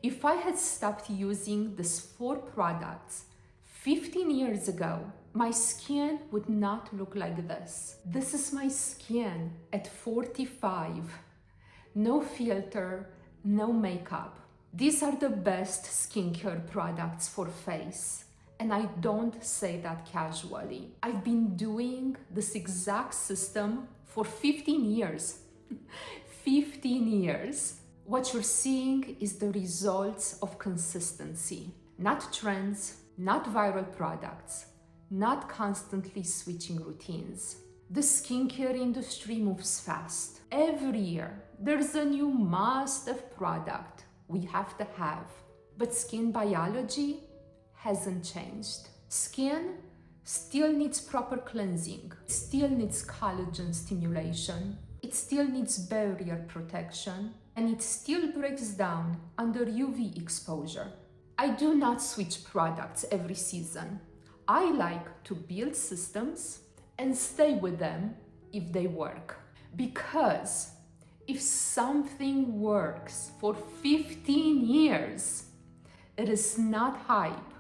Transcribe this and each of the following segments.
If I had stopped using these 4 products 15 years ago, my skin would not look like this. This is my skin at 45. No filter, no makeup. These are the best skincare products for face. And I don't say that casually. I've been doing this exact system for 15 years. 15 years. What you're seeing is the results of consistency, not trends, not viral products, not constantly switching routines. The skincare industry moves fast. Every year, there's a new must-have product we have to have. But skin biology hasn't changed. Skin still needs proper cleansing, still needs collagen stimulation, it still needs barrier protection, and it still breaks down under UV exposure. I do not switch products every season. I like to build systems and stay with them if they work. Because if something works for 15 years, it is not hype,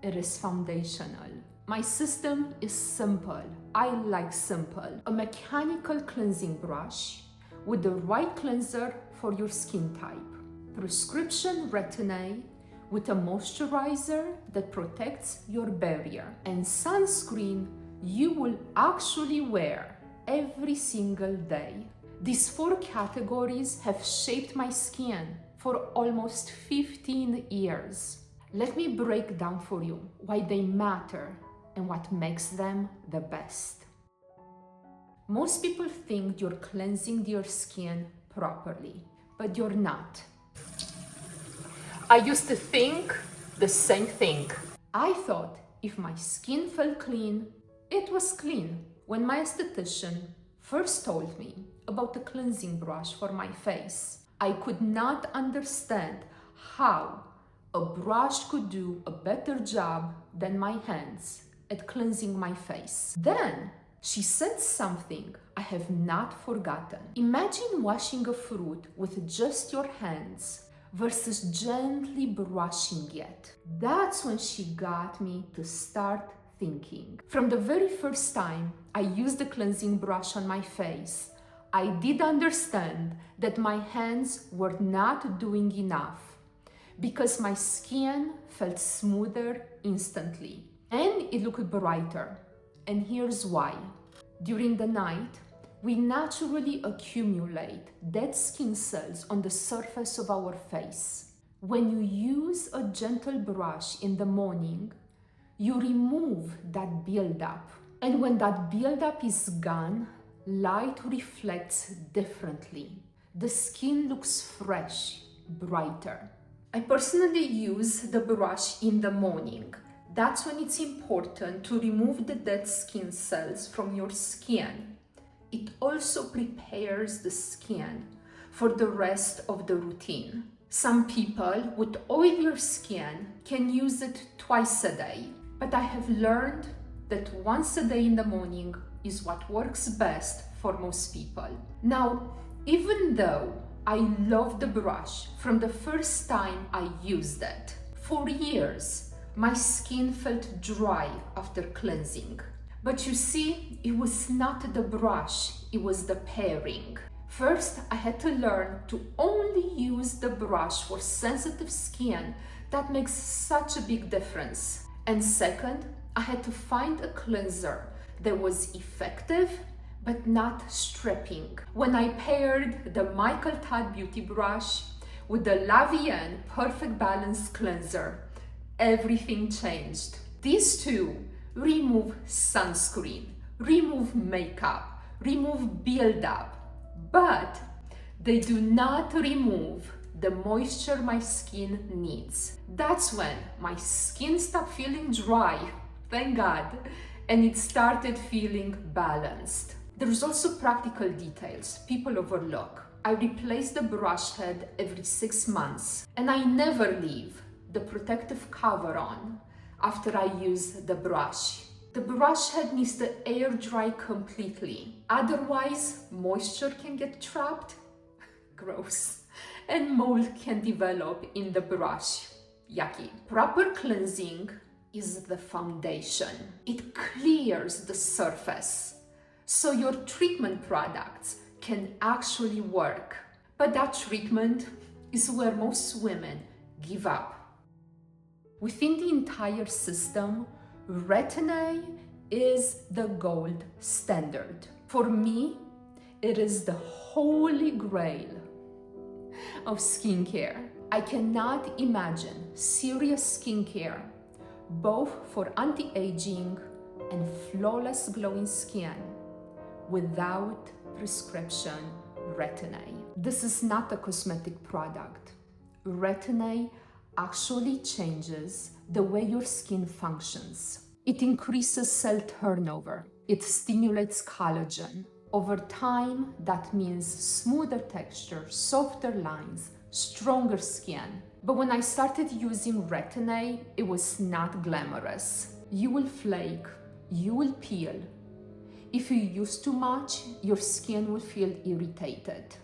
it is foundational. My system is simple. I like simple. A mechanical cleansing brush with the right cleanser for your skin type. Prescription Retin-A with a moisturizer that protects your barrier. And sunscreen you will actually wear every single day. These 4 categories have shaped my skin for almost 15 years. Let me break down for you why they matter and what makes them the best. Most people think you're cleansing your skin properly, but you're not. I used to think the same thing. I thought if my skin felt clean, it was clean. When my esthetician first told me about the cleansing brush for my face, I could not understand how a brush could do a better job than my hands at cleansing my face. Then she said something I have not forgotten. Imagine washing a fruit with just your hands versus gently brushing it. That's when she got me to start thinking. From the very first time I used the cleansing brush on my face, I did understand that my hands were not doing enough because my skin felt smoother instantly and it looked brighter. And here's why. During the night, we naturally accumulate dead skin cells on the surface of our face. When you use a gentle brush in the morning, you remove that buildup. And when that buildup is gone, light reflects differently. The skin looks fresh, brighter. I personally use the brush in the morning. That's when it's important to remove the dead skin cells from your skin. It also prepares the skin for the rest of the routine. Some people with oilier skin can use it twice a day, but I have learned that once a day in the morning is what works best for most people. Now, even though I love the brush from the first time I used it, for years, my skin felt dry after cleansing. But you see, it was not the brush, it was the pairing. First, I had to learn to only use the brush for sensitive skin. That makes such a big difference. And second, I had to find a cleanser that was effective but not stripping. When I paired the Michael Todd Beauty Brush with the La Vienne Perfect Balance Cleanser, everything changed. These two remove sunscreen, remove makeup, remove buildup, but they do not remove the moisture my skin needs. That's when my skin stopped feeling dry, thank God, and it started feeling balanced. There's also practical details people overlook. I replace the brush head every 6 months, and I never leave the protective cover on after I use the brush. The brush head needs to air dry completely, otherwise moisture can get trapped. Gross. and mold can develop in the brush. Yucky. Proper cleansing is the foundation. It clears the surface so your treatment products can actually work. But that treatment is where most women give up. Within the entire system, Retin-A is the gold standard. For me, it is the holy grail of skincare. I cannot imagine serious skincare, both for anti-aging and flawless glowing skin, without prescription Retin-A. This is not a cosmetic product. Retin-A actually changes the way your skin functions. It increases cell turnover. It stimulates collagen. Over time, that means smoother texture, softer lines, stronger skin. But when I started using Retin-A, it was not glamorous. You will flake, you will peel. If you use too much, your skin will feel irritated.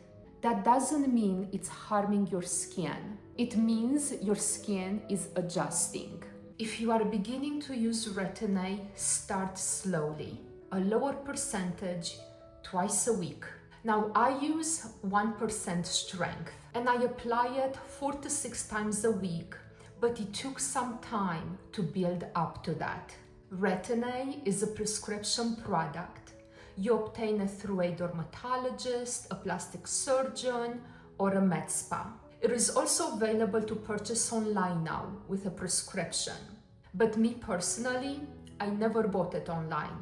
That doesn't mean it's harming your skin. It means your skin is adjusting. If you are beginning to use Retin-A, start slowly. A lower percentage, twice a week. Now I use 1% strength and I apply it 4 to 6 times a week, but it took some time to build up to that. Retin-A is a prescription product. You obtain it through a dermatologist, a plastic surgeon, or a med spa. It is also available to purchase online now with a prescription. But me personally, I never bought it online.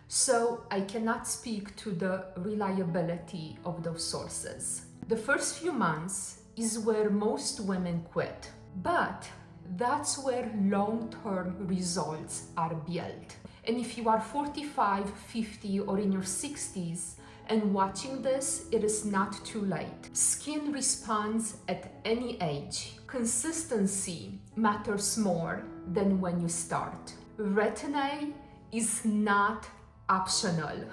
So I cannot speak to the reliability of those sources. The first few months is where most women quit, but that's where long-term results are built. And if you are 45, 50, or in your 60s and watching this, it is not too late. Skin responds at any age. Consistency matters more than when you start. Retin-A is not optional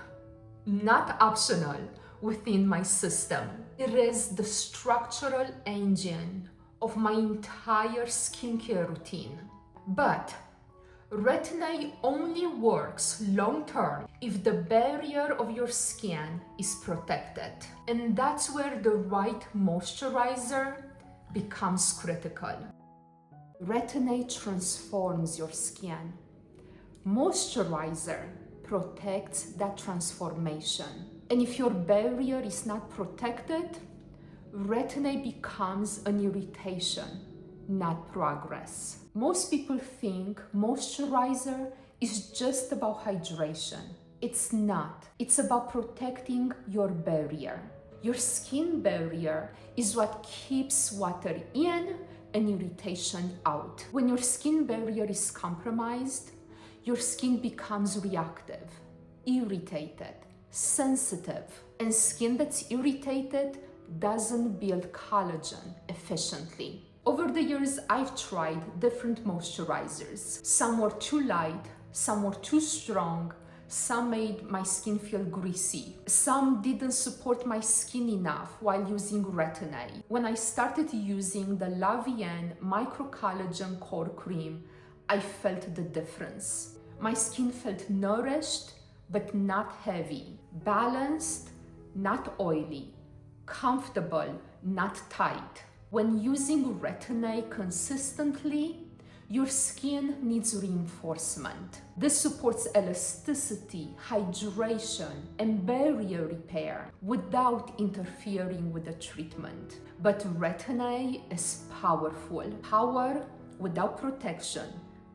within my system. It is the structural engine of my entire skincare routine. But Retin-A only works long-term if the barrier of your skin is protected. And that's where the right moisturizer becomes critical. Retin-A transforms your skin. Moisturizer protects that transformation. And if your barrier is not protected, Retin-A becomes an irritation, not progress. Most people think moisturizer is just about hydration. It's not. It's about protecting your barrier. Your skin barrier is what keeps water in and irritation out. When your skin barrier is compromised, your skin becomes reactive, irritated, sensitive, and skin that's irritated doesn't build collagen efficiently. Over the years, I've tried different moisturizers. Some were too light, some were too strong, some made my skin feel greasy. Some didn't support my skin enough while using Retin-A. When I started using the La Vienne Micro Collagen Core Cream, I felt the difference. My skin felt nourished, but not heavy, balanced, not oily, comfortable, not tight. When using Retin-A consistently, your skin needs reinforcement. This supports elasticity, hydration, and barrier repair without interfering with the treatment. But Retin-A is powerful. Power without protection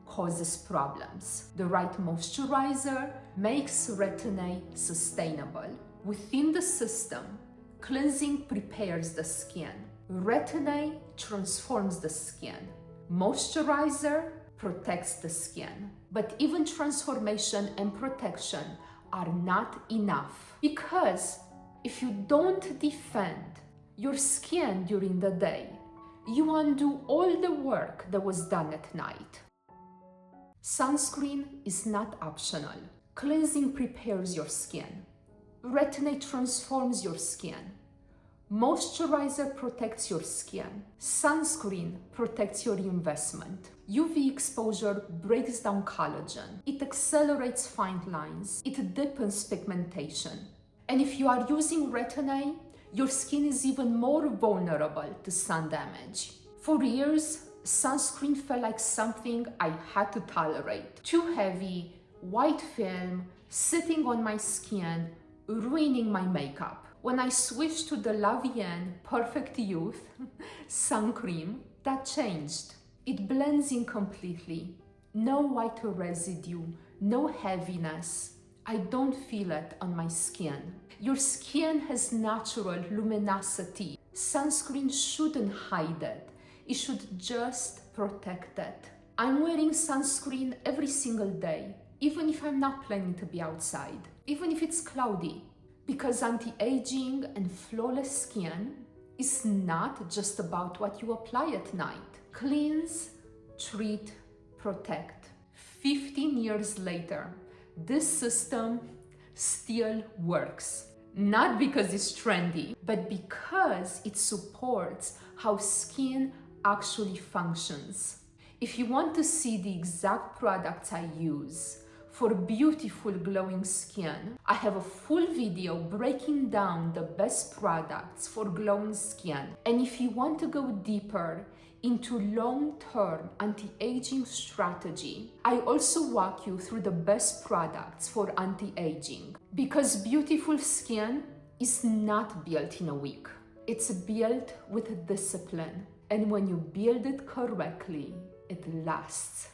causes problems. The right moisturizer makes Retin-A sustainable. Within the system, cleansing prepares the skin. Retin-A transforms the skin. Moisturizer protects the skin. But even transformation and protection are not enough, because if you don't defend your skin during the day, you undo all the work that was done at night. Sunscreen is not optional. Cleansing prepares your skin. Retin-A transforms your skin. Moisturizer protects your skin. Sunscreen protects your investment. UV exposure breaks down collagen. It accelerates fine lines. It deepens pigmentation. And if you are using Retin-A, your skin is even more vulnerable to sun damage. For years, sunscreen felt like something I had to tolerate. Too heavy, white film, sitting on my skin, ruining my makeup. When I switched to the La Vienne Perfect Youth sun cream, that changed. It blends in completely. No white residue, no heaviness. I don't feel it on my skin. Your skin has natural luminosity. Sunscreen shouldn't hide it. It should just protect it. I'm wearing sunscreen every single day, even if I'm not planning to be outside, even if it's cloudy. Because anti-aging and flawless skin is not just about what you apply at night. Cleanse, treat, protect. 15 years later, this system still works. Not because it's trendy, but because it supports how skin actually functions. If you want to see the exact products I use for beautiful glowing skin, I have a full video breaking down the best products for glowing skin. And if you want to go deeper into long-term anti-aging strategy, I also walk you through the best products for anti-aging. Because beautiful skin is not built in a week. It's built with discipline. And when you build it correctly, it lasts.